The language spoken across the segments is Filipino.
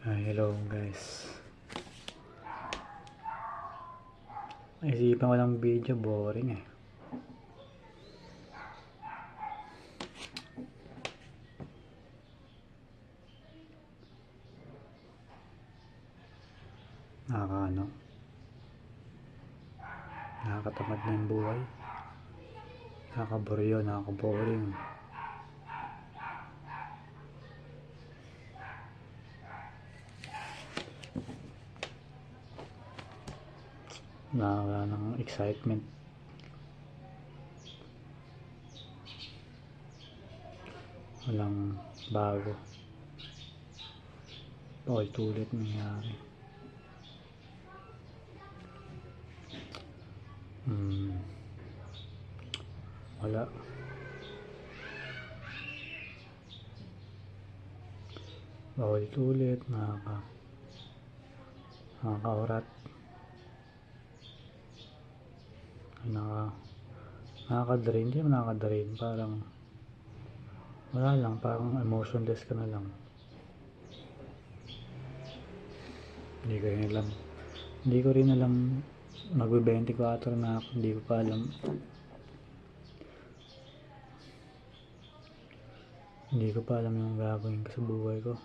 Hello guys. Naisipan ko lang video, boring eh. Nakakatamad na yung buhay. Nakakaburyo, nakakaboring. Wala ng excitement. Walang bago. Paulit-ulit nangyari. Wala. Paulit-ulit, nakaka-urat. Nakaka-drain. Hindi naman nakaka-drain. Parang wala lang. Parang emotionless ka na lang. Hindi ko rin alam. Magbe-24 na ako. Hindi ko pa alam. Hindi ko pa alam yung gagawin ko sa buhay ko.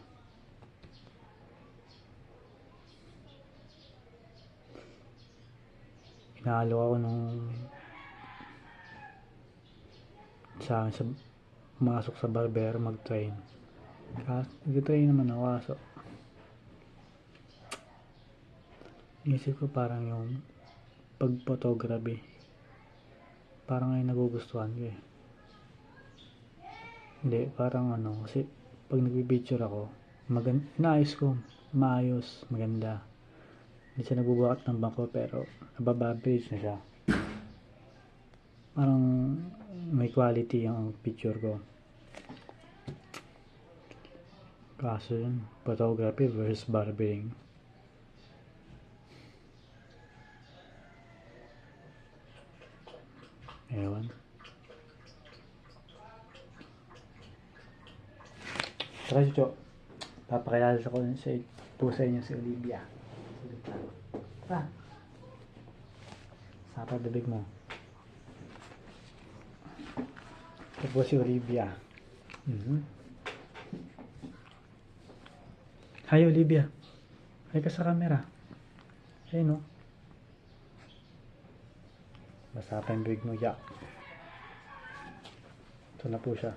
Inaalok ako nung pumasok sa barbero mag-train. Nag-train naman ako kaso isip ko parang yung pag-photography parang ay nagugustuhan ko eh. Hindi, parang kasi pag nagpipicture ako inaayos ko, maayos, maganda. Hindi siya nagbubukat ng bangko pero nabababridge na siya. Parang may quality yung picture ko. Kaso yun, photography versus barbering. Ewan. Tara, Chucho. Papakilala ko sa inyo si Olivia. Sapa bibig mo. Ito po si Olivia. Hi Olivia. Hi ka sa camera. Ayun no. Basa pa yung bibig mo, ya. Ito na po siya.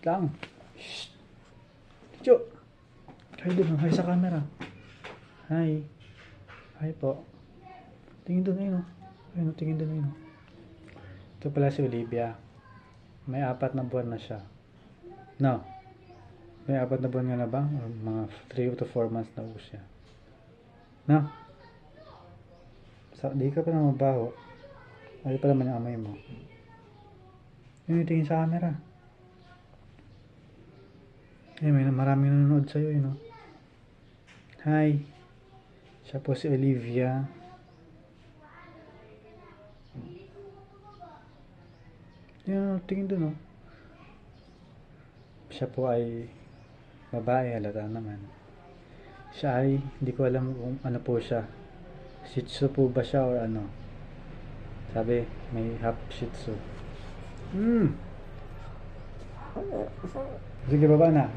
Lang. Shhh. Chucho. Hi doon. Hi sa camera. Hi. Hi po. Tingin doon ayun. Ayun, tingin doon ayun. Ito pala si Olivia. May 4 na buwan na siya. No. May 4 na buwan nga na ba? Or mga 3 to 4 months na po siya. No. Di ka pa na mabaho. Ay pa naman yung amay mo. Yun yung tingin sa camera. May maraming nanonood sa'yo yun. Hi. Siya po si Olivia. Yun, tingin dun Siya po ay babae, halata naman. Siya ay, hindi ko alam kung ano po siya. Shih Tzu po ba siya or ano? Sabi, may half Shih Tzu. Sige, baba na.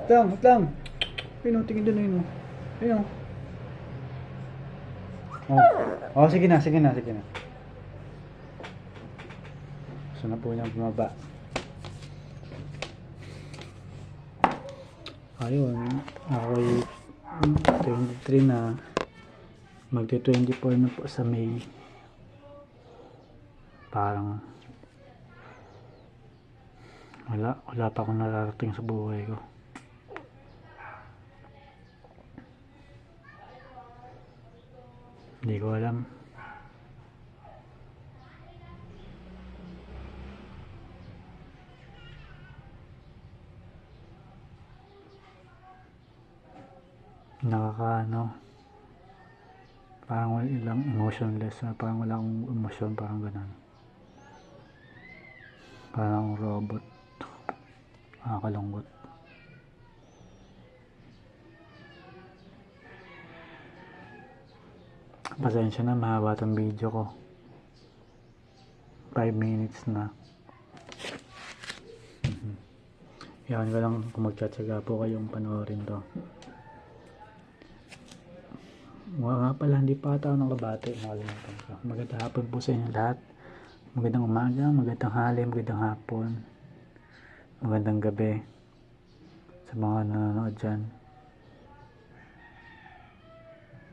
Wait lang. Ayun, tingin doon ayun. Ayun. Sige na. Gusto na po niyang bumaba. Ayun, ako'y 23 na. Magti-24 na po sa May. Parang wala pa akong nararating sa buhay ko. Hindi ko alam. Parang walang emotionless, parang wala akong emosyon, parang ganun. Parang robot. Nakakalungkot. Pasensya na, mahaba tong video ko. 5 minutes na. Yan ko lang kung magtsatsaga po kayong panoorin to. Nga pala, hindi pa ata ako nakabati. Nakalimutan ko. Magandang hapon po sa inyo lahat. Magandang umaga, magandang hali, magandang hapon. Magandang gabi sa mga nanonood dyan.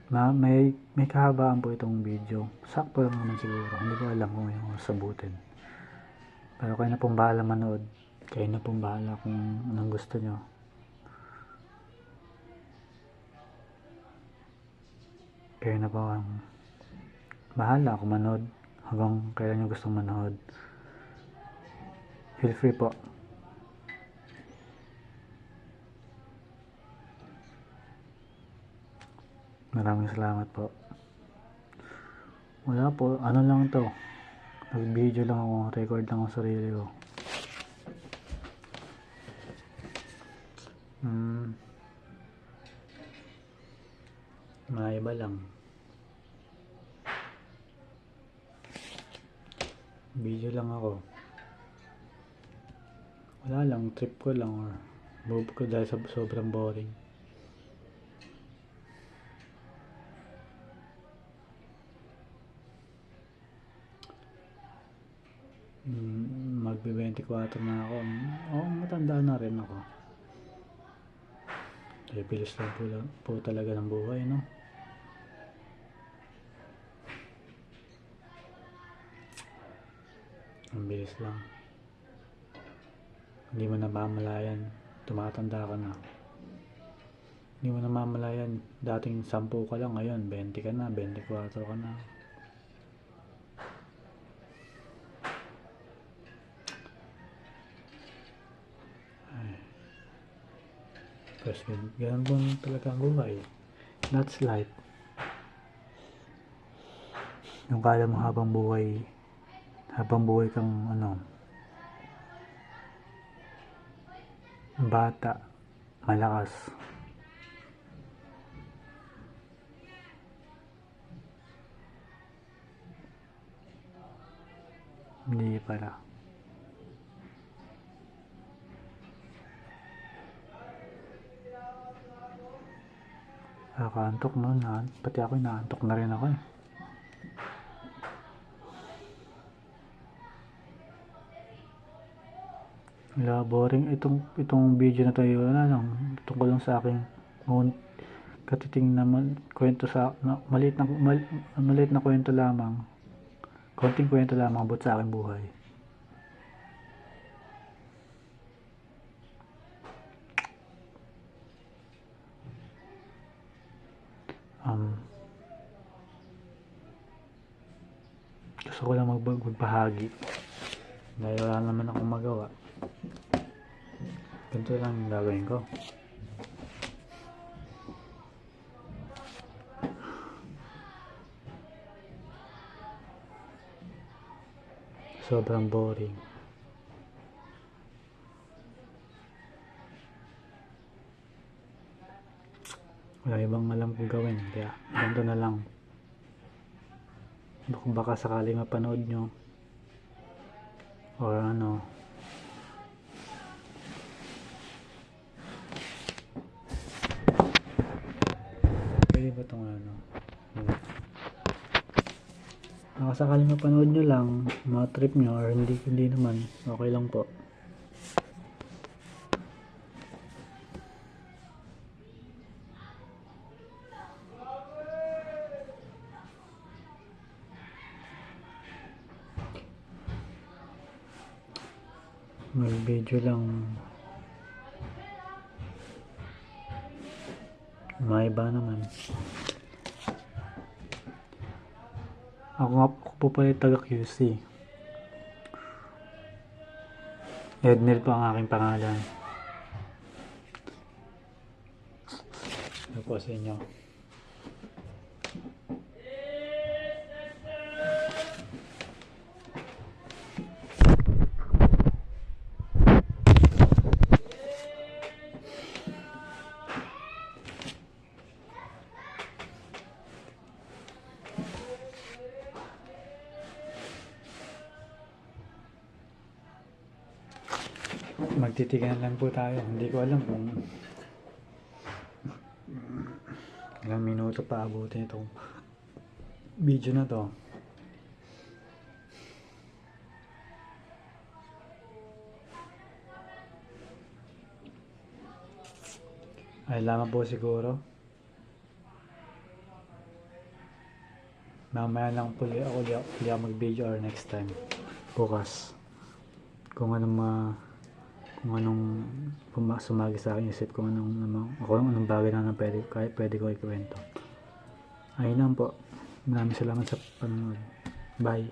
May kahabaan po itong video. Sakto lang naman siguro. Hindi ko alam kung yung sabutin. Pero kayo na pong bahala manood. Kayo na pong bahala kung anong gusto nyo. Kayo na po ang bahala kung manood hanggang kailan nyo gustong manood. Feel free po. Maraming salamat po. Wala po, ano lang to. Nag-video lang ako, record lang ako sarili ko. Maiba lang. Video lang ako. Wala lang, trip ko lang or move ko dahil sobrang boring. Magbe-24 na ako. Matanda na rin ako. Ay, bilis lang po talaga ng buhay, no? Ang bilis lang. Hindi mo namamalayan. Tumatanda ka na. Hindi mo namamalayan. Dating 10 ka lang, ngayon 20 ka na, 24 ka na. Kasi ganun po talaga ang buhay. That's life. Yung kala mo habang buhay kang bata, malakas. Hindi pala. Nakaantok noon, pati ako inaantok na rin ako eh. Wala, boring itong video na tayo lang tungkol lang sa aking katiting na kwento sa maliit na kwento lamang. Konting kwento lamang about sa aking buhay. Gusto ko lang magbahagi dahil wala naman akong magawa. Ganito lang yung gagawin ko. Sobrang boring. Wala ibang alam kong gawin, kaya ganito na lang. Kung baka sakaling mapanood nyo or pwede ba itong baka sakaling mapanood nyo lang, ma-trip nyo or hindi naman, okay lang po. Mag-video lang maiba naman. Ako po pala taga QC. Ednel po ang aking pangalan. Ano po sa inyo? magtitigan lang po tayo. Hindi ko alam kung ilang minuto pa abutin itong video na to. Ay lamang po siguro. Mamaya lang po uli ako mag-video or next time. Bukas. Kung anong sumagi sa akin isip kung anong bagay na pwede ko ikwento. Ayun lang po. Maraming salamat sa panonood. Bye.